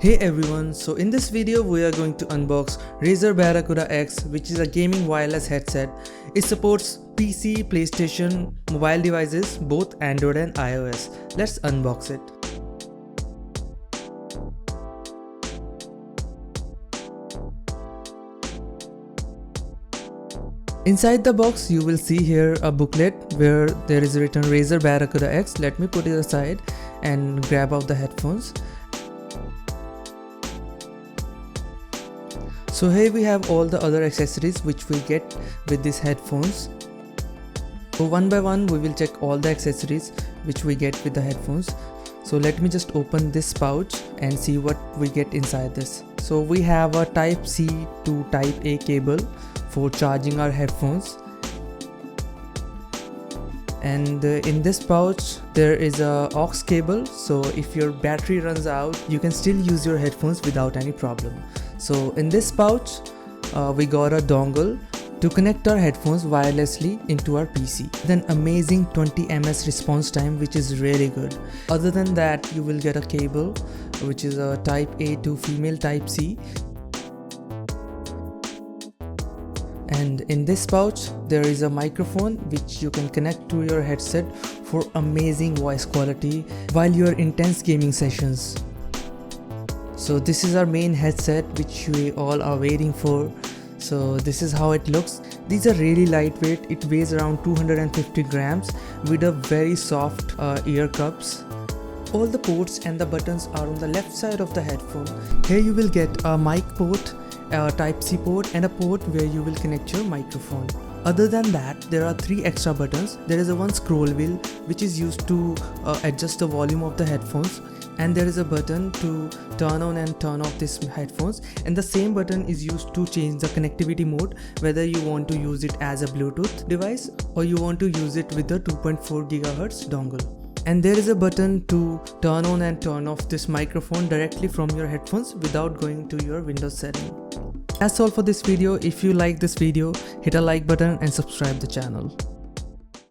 Hey everyone, so in this video we are going to unbox Razer Barracuda X, which is a gaming wireless headset. It supports PC, PlayStation, mobile devices, both Android and iOS. Let's unbox it. Inside the box you will see here a booklet where there is written Razer Barracuda X. Let me put it aside and grab out the headphones. So here we have all the other accessories which we get with these headphones. So one by one we will check all the accessories which we get with the headphones. So let me just open this pouch and see what we get inside this. So we have a type C to type A cable for charging our headphones. And in this pouch there is a aux cable, so if your battery runs out you can still use your headphones without any problem. So in this pouch we got a dongle to connect our headphones wirelessly into our PC. Then amazing 20 ms response time, which is really good. Other than that you will get a cable which is a type A to female type C. And in this pouch there is a microphone which you can connect to your headset for amazing voice quality while you are in intense gaming sessions. So this is our main headset which we all are waiting for. So this is how it looks. These are really lightweight. It weighs around 250 grams with a very soft ear cups. All the ports and the buttons are on the left side of the headphone. Here you will get a mic port, a type C port and a port where you will connect your microphone. Other than that, there are 3 extra buttons. There is a one scroll wheel which is used to adjust the volume of the headphones, and there is a button to turn on and turn off these headphones, and the same button is used to change the connectivity mode, whether you want to use it as a Bluetooth device or you want to use it with a 2.4 GHz dongle. And there is a button to turn on and turn off this microphone directly from your headphones without going to your Windows setting. That's all for this video. If you like this video, hit a like button and subscribe the channel.